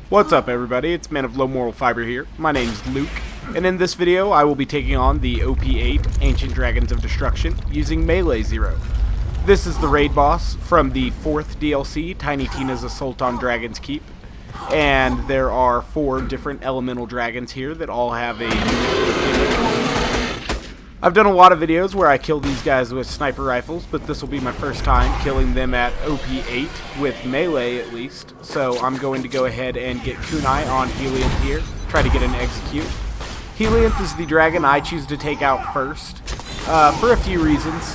What's up everybody, it's Man of Low Moral Fiber here. My name's Luke, and in this video I will be taking on the OP8 Ancient Dragons of Destruction using Melee Zero. This is the raid boss from the 4th DLC, Tiny Tina's Assault on Dragon's Keep. And there are 4 different elemental dragons here that all have a unique gimmick. I've done a lot of videos where I kill these guys with sniper rifles, but this will be my first time killing them at OP8 with melee at least. So I'm going to go ahead and get Kunai on Helius here, try to get an execute. Helius is the dragon I choose to take out first, for a few reasons.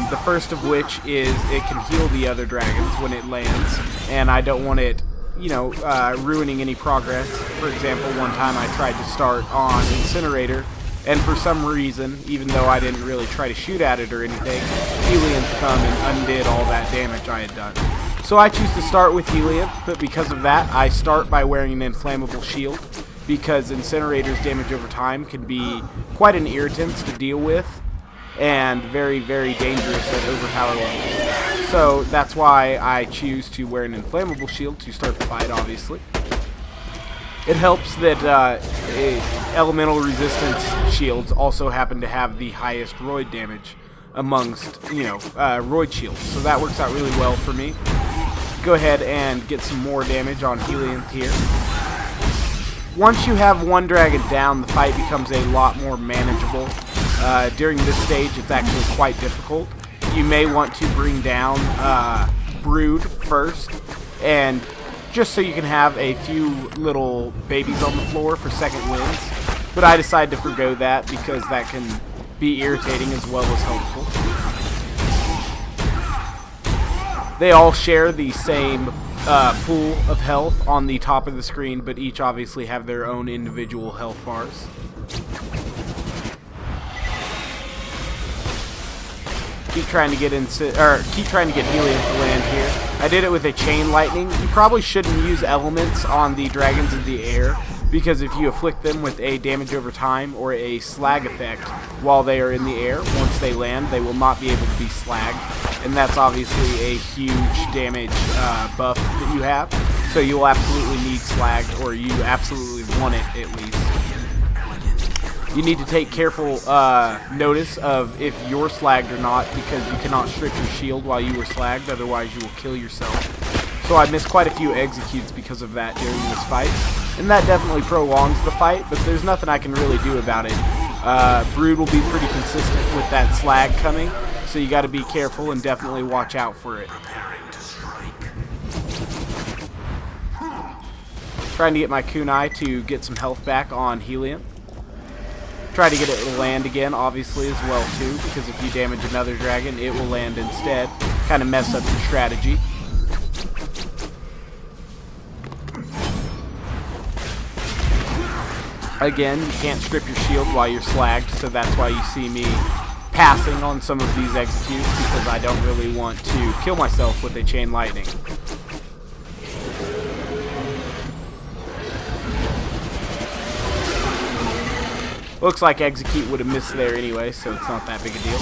The first of which is it can heal the other dragons when it lands, and I don't want it, ruining any progress. For example, one time I tried to start on Incinerator, and for some reason, even though I didn't really try to shoot at it or anything, Helios come and undid all that damage I had done. So I choose to start with Helios, but because of that, I start by wearing an inflammable shield, because Incinerator's damage over time can be quite an irritant to deal with, and very, very dangerous at overpower levels. So that's why I choose to wear an inflammable shield to start the fight, obviously. It helps that elemental resistance shields also happen to have the highest roid damage amongst, roid shields. So that works out really well for me. Go ahead and get some more damage on Helios here. Once you have one dragon down, the fight becomes a lot more manageable. During this stage, it's actually quite difficult. You may want to bring down Brood first, and just so you can have a few little babies on the floor for second wins. But I decided to forgo that because that can be irritating as well as helpful. They all share the same pool of health on the top of the screen, but each obviously have their own individual health bars. Keep trying to get Helios to land here. I did it with a chain lightning. You probably shouldn't use elements on the dragons in the air, because if you afflict them with a damage over time or a slag effect while they are in the air, once they land, they will not be able to be slagged, and that's obviously a huge damage buff that you have. So you will absolutely need slagged, or you absolutely want it at least. You need to take careful notice of if you're slagged or not, because you cannot strip your shield while you were slagged, otherwise you will kill yourself. So I missed quite a few executes because of that during this fight, and that definitely prolongs the fight, but there's nothing I can really do about it. Brood will be pretty consistent with that slag coming, so you got to be careful and definitely watch out for it. Trying to get my kunai to get some health back on Helium. Try to get it to land again, obviously, as well, too, because if you damage another dragon, it will land instead. Kind of mess up your strategy. Again, you can't strip your shield while you're slagged, so that's why you see me passing on some of these executes, because I don't really want to kill myself with a chain lightning. Looks like execute would have missed there anyway, so it's not that big a deal.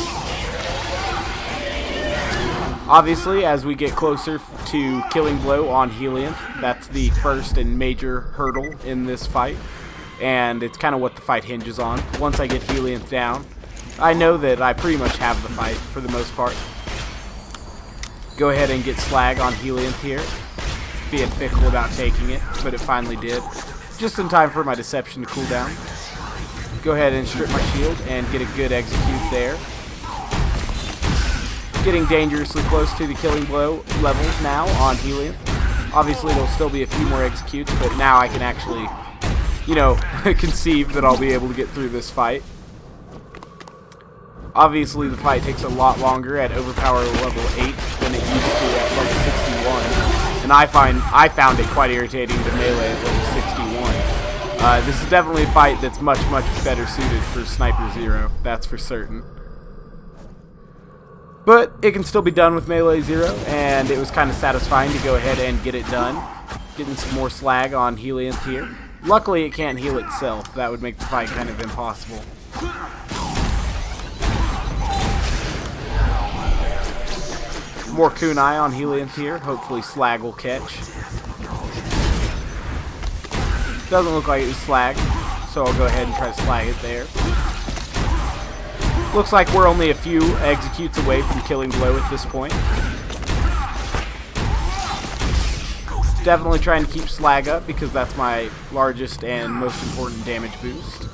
Obviously, as we get closer to killing blow on Helium, that's the first and major hurdle in this fight, and it's kind of what the fight hinges on. Once I get Helium down, I know that I pretty much have the fight for the most part. Go ahead and get slag on Helium here, being fickle about taking it, but it finally did. Just in time for my deception to cool down. Go ahead and strip my shield and get a good execute there. Getting dangerously close to the killing blow levels now on Helium. Obviously there'll still be a few more executes, but now I can actually, conceive that I'll be able to get through this fight. Obviously the fight takes a lot longer at overpower level 8 than it used to at level 61. And I found it quite irritating to melee at level 61. This is definitely a fight that's much, much better suited for Sniper Zero, that's for certain. But it can still be done with Melee Zero, and it was kind of satisfying to go ahead and get it done. Getting some more slag on Helios here. Luckily it can't heal itself, that would make the fight kind of impossible. More kunai on Helios here, hopefully slag will catch. Doesn't look like it was slagged, so I'll go ahead and try to slag it there. Looks like we're only a few executes away from killing Blow at this point. Definitely trying to keep slag up because that's my largest and most important damage boost.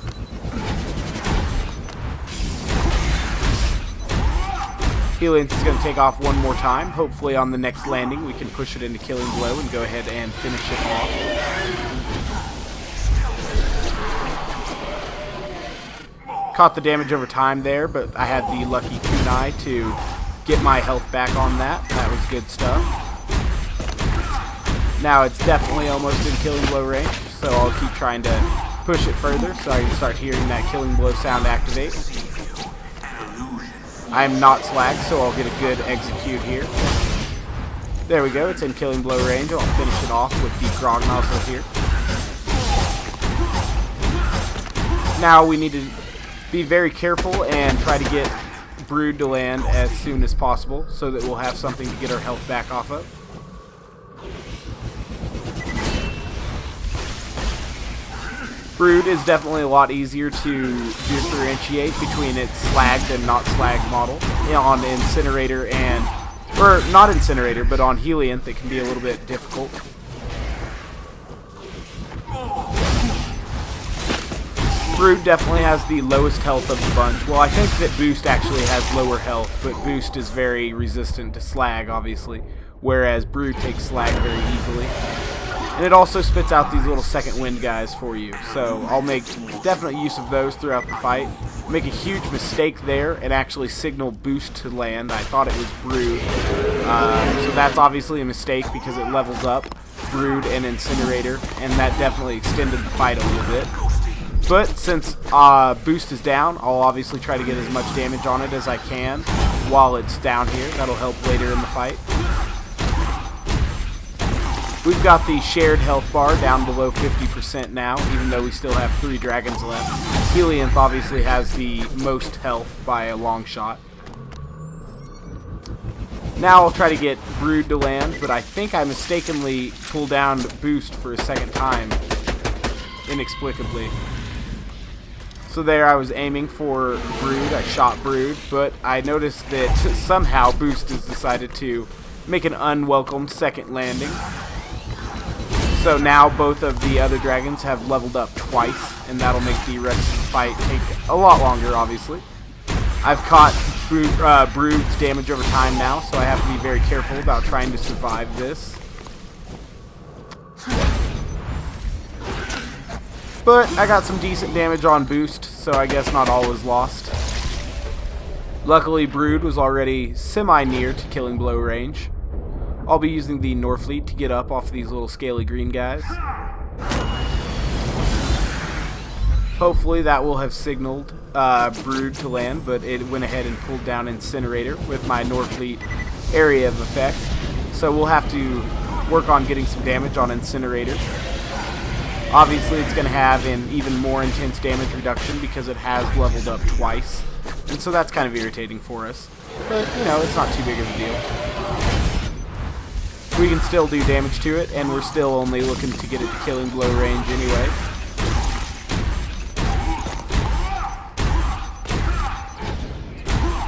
Helius is going to take off one more time. Hopefully on the next landing we can push it into killing Blow and go ahead and finish it off. Caught the damage over time there, but I had the lucky kunai to get my health back on that. That was good stuff. Now it's definitely almost in killing Blow range, so I'll keep trying to push it further so I can start hearing that killing Blow sound activate. I'm not slagged, so I'll get a good execute here. There we go, it's in killing Blow range. I'll finish it off with the Grog Nozzle here. Now we need to be very careful and try to get Brood to land as soon as possible so that we'll have something to get our health back off of. Brood is definitely a lot easier to differentiate between its slagged and not slagged model. You know, on Incinerator and, or not Incinerator, but on Helius it can be a little bit difficult. Brood definitely has the lowest health of the bunch. Well, I think that Boost actually has lower health, but Boost is very resistant to slag, obviously, whereas Brood takes slag very easily. And it also spits out these little second wind guys for you. So I'll make definite use of those throughout the fight. Make a huge mistake there and actually signal Boost to land. I thought it was Brood. So that's obviously a mistake because it levels up Brood and Incinerator. And that definitely extended the fight a little bit. But since Boost is down, I'll obviously try to get as much damage on it as I can while it's down here. That'll help later in the fight. We've got the shared health bar down below 50% now, even though we still have 3 dragons left. Helius obviously has the most health by a long shot. Now I'll try to get Brood to land, but I think I mistakenly pulled down Boost for a second time, inexplicably. So there I was aiming for Brood, I shot Brood, but I noticed that somehow Boost has decided to make an unwelcome second landing. So now both of the other dragons have leveled up twice, and that'll make the rest of the fight take a lot longer, obviously. I've caught Brood's damage over time now, so I have to be very careful about trying to survive this. But I got some decent damage on Boost, so I guess not all is lost. Luckily, Brood was already semi-near to killing Blow range. I'll be using the Norfleet to get up off these little scaly green guys. Hopefully that will have signaled Brood to land, but it went ahead and pulled down Incinerator with my Norfleet area of effect. So we'll have to work on getting some damage on Incinerator. Obviously it's going to have an even more intense damage reduction because it has leveled up twice. And so that's kind of irritating for us. But, you know, it's not too big of a deal. We can still do damage to it, and we're still only looking to get it to killing Blow range anyway.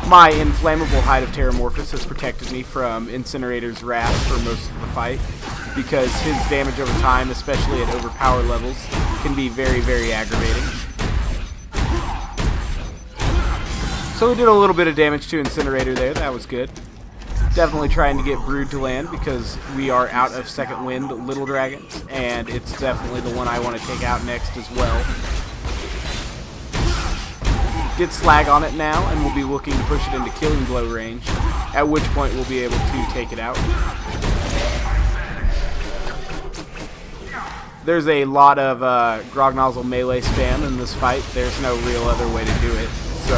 My inflammable Hide of Terramorphous has protected me from Incinerator's wrath for most of the fight, because his damage over time, especially at overpower levels, can be very, very aggravating. So we did a little bit of damage to Incinerator there, that was good. Definitely trying to get Brood to land because we are out of second wind little dragons, and it's definitely the one I want to take out next as well. Get slag on it now, and we'll be looking to push it into killing Blow range, at which point we'll be able to take it out. There's a lot of Grog Nozzle melee spam in this fight. There's no real other way to do it, so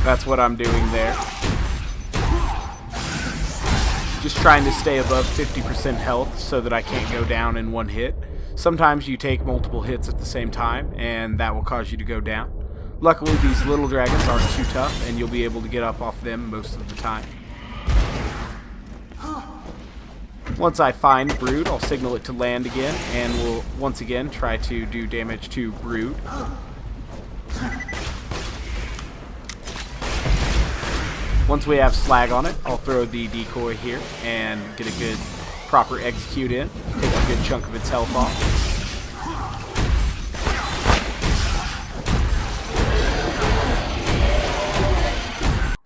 that's what I'm doing there. Just trying to stay above 50% health so that I can't go down in one hit. Sometimes you take multiple hits at the same time, and that will cause you to go down. Luckily, these little dragons aren't too tough, and you'll be able to get up off them most of the time. Once I find Brood, I'll signal it to land again, and we'll once again try to do damage to Brood. Once we have slag on it, I'll throw the decoy here and get a good proper execute in. Take a good chunk of its health off.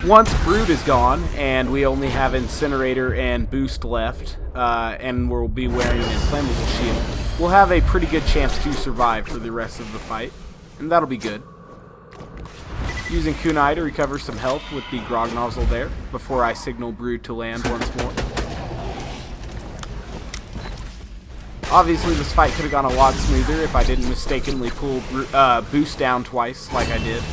Once Brood is gone, and we only have Incinerator and Boost left, and we'll be wearing an Inflammable Shield, we'll have a pretty good chance to survive for the rest of the fight, and that'll be good. Using Kunai to recover some health with the Grog Nozzle there, before I signal Brood to land once more. Obviously this fight could have gone a lot smoother if I didn't mistakenly pull Boost down twice like I did.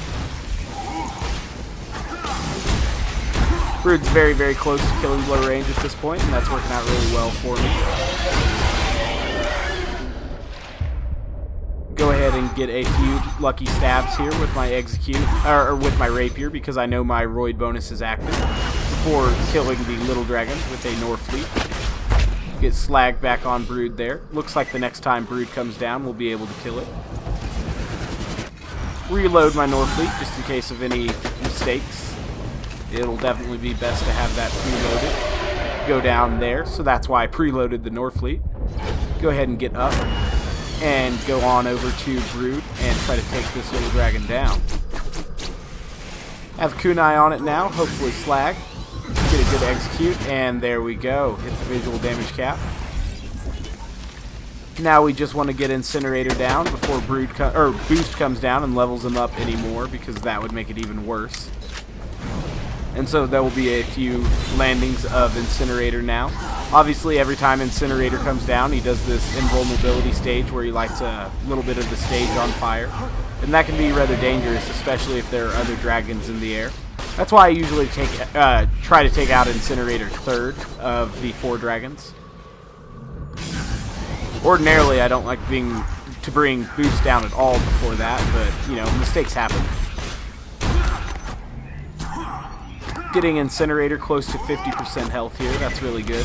Brood's very, very close to killing blow range at this point, and that's working out really well for me. Go ahead and get a few lucky stabs here with my execute, or with my rapier, because I know my roid bonus is active, before killing the little dragon with a Norfleet. Get slag back on Brood there. Looks like the next time Brood comes down, we'll be able to kill it. Reload my Norfleet just in case of any mistakes. It'll definitely be best to have that preloaded. Go down there, so that's why I preloaded the Norfleet. Go ahead and get up and go on over to Brood and try to take this little dragon down. Have Kunai on it now, hopefully slag. Get a good execute, and there we go. Hit the visual damage cap. Now we just want to get Incinerator down before Boost comes down and levels him up anymore, because that would make it even worse. And so there will be a few landings of Incinerator now. Obviously, every time Incinerator comes down, he does this invulnerability stage where he lights a little bit of the stage on fire. And that can be rather dangerous, especially if there are other dragons in the air. That's why I usually try to take out Incinerator third of the 4 dragons. Ordinarily, I don't like to bring Boost down at all before that, but, you know, mistakes happen. Getting Incinerator close to 50% health here, that's really good.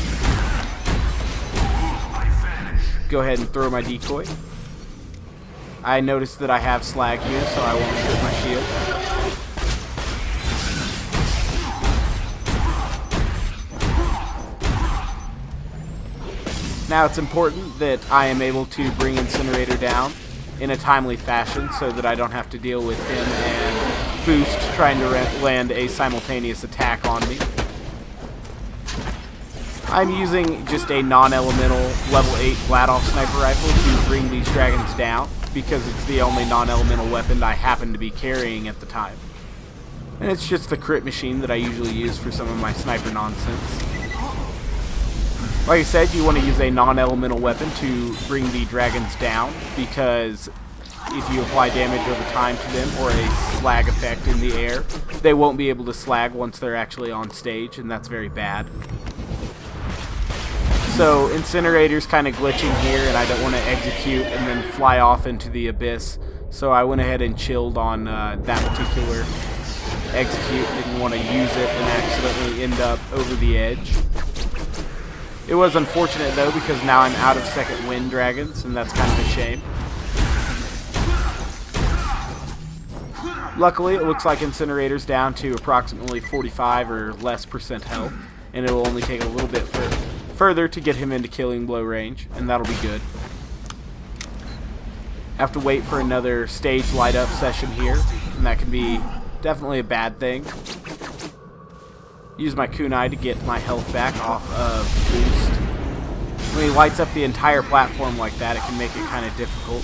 Go ahead and throw my decoy. I noticed that I have slag here, so I won't use my shield. Now it's important that I am able to bring Incinerator down in a timely fashion so that I don't have to deal with him and Boost trying to land a simultaneous attack on me. I'm using just a non-elemental level 8 Gladoff sniper rifle to bring these dragons down because it's the only non-elemental weapon I happen to be carrying at the time. And it's just the crit machine that I usually use for some of my sniper nonsense. Like I said, you want to use a non-elemental weapon to bring the dragons down, because if you apply damage over time to them or a slag effect in the air, they won't be able to slag once they're actually on stage, and that's very bad. So Incinerator's kind of glitching here, and I don't want to execute and then fly off into the abyss, so I went ahead and chilled on that particular execute. Didn't want to use it and accidentally end up over the edge. It was unfortunate though, because now I'm out of second wind dragons, and that's kind of a shame. Luckily, it looks like Incinerator's down to approximately 45 or less % health, and it will only take a little bit further to get him into killing blow range, and that'll be good. Have to wait for another stage light up session here, and that can be definitely a bad thing. Use my kunai to get my health back off of Boost. When he lights up the entire platform like that, it can make it kind of difficult.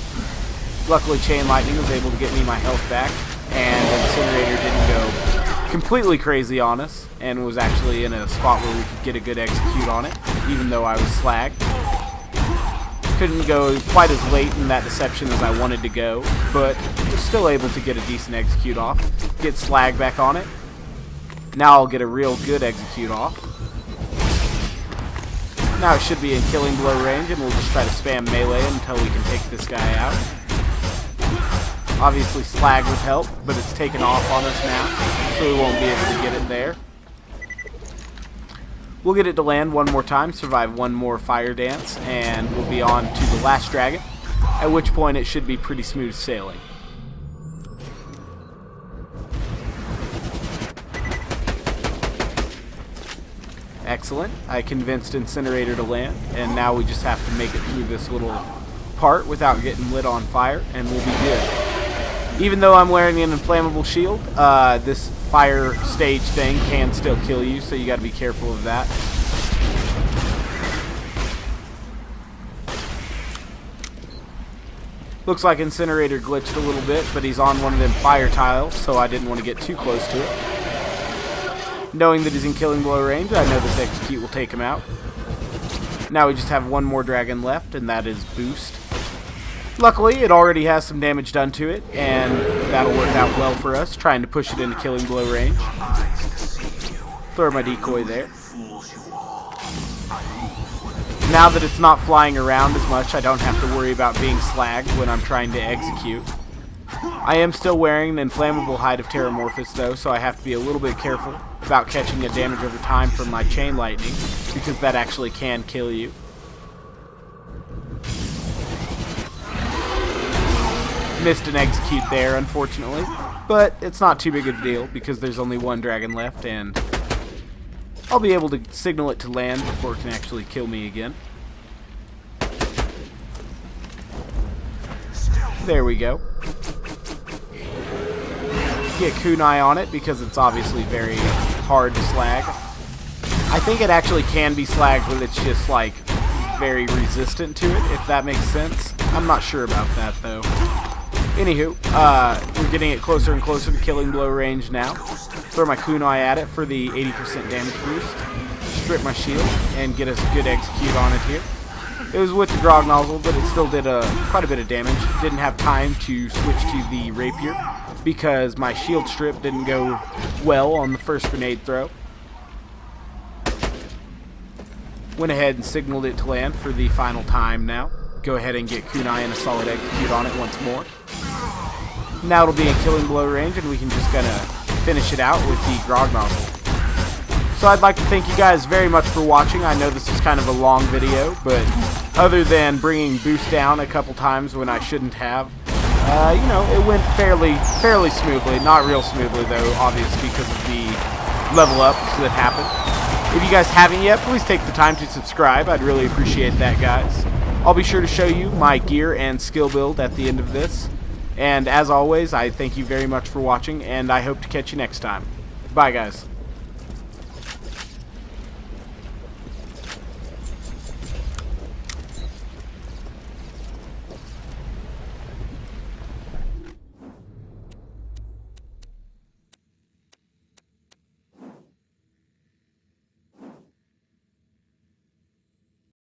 Luckily, Chain Lightning was able to get me my health back, and Incinerator didn't go completely crazy on us, and was actually in a spot where we could get a good execute on it, even though I was slagged. Couldn't go quite as late in that deception as I wanted to go, but was still able to get a decent execute off. Get slag back on it. Now I'll get a real good execute off. Now it should be in killing blow range, and we'll just try to spam melee until we can take this guy out. Obviously slag would help, but it's taken off on us now, so we won't be able to get it there. We'll get it to land one more time, survive one more fire dance, and we'll be on to the last dragon, at which point it should be pretty smooth sailing. Excellent. I convinced Incinerator to land, and now we just have to make it through this little part without getting lit on fire, and we'll be good. Even though I'm wearing an inflammable shield, this fire stage thing can still kill you, so you got to be careful of that. Looks like Incinerator glitched a little bit, but he's on one of them fire tiles, so I didn't want to get too close to it. Knowing that he's in killing blow range, I know this execute will take him out. Now we just have one more dragon left, and that is Boost. Luckily, it already has some damage done to it, and that'll work out well for us, trying to push it into killing blow range. Throw my decoy there. Now that it's not flying around as much, I don't have to worry about being slagged when I'm trying to execute. I am still wearing the inflammable hide of Terramorphous though, so I have to be a little bit careful about catching a damage over time from my chain lightning, because that actually can kill you. Missed an execute there, unfortunately, but it's not too big of a deal because there's only one dragon left, and I'll be able to signal it to land before it can actually kill me again. There we go. Get kunai on it because it's obviously very hard to slag. I think it actually can be slagged, but it's just like very resistant to it, if that makes sense. I'm not sure about that though. Anywho, we're getting it closer and closer to killing blow range now. Throw my kunai at it for the 80% damage boost. Strip my shield and get us a good execute on it here. It was with the grog nozzle, but it still did quite a bit of damage. Didn't have time to switch to the rapier because my shield strip didn't go well on the first grenade throw. Went ahead and signaled it to land for the final time now. Go ahead and get kunai and a solid execute on it once more. Now it'll be in killing blow range, and we can just gonna finish it out with the grog nozzle. So I'd like to thank you guys very much for watching. I know this is kind of a long video, but other than bringing Boost down a couple times when I shouldn't have, you know, it went fairly smoothly. Not real smoothly though, obviously, because of the level ups that happened. If you guys haven't yet, please take the time to subscribe. I'd really appreciate that, guys. I'll be sure to show you my gear and skill build at the end of this. And as always, I thank you very much for watching, and I hope to catch you next time. Bye, guys.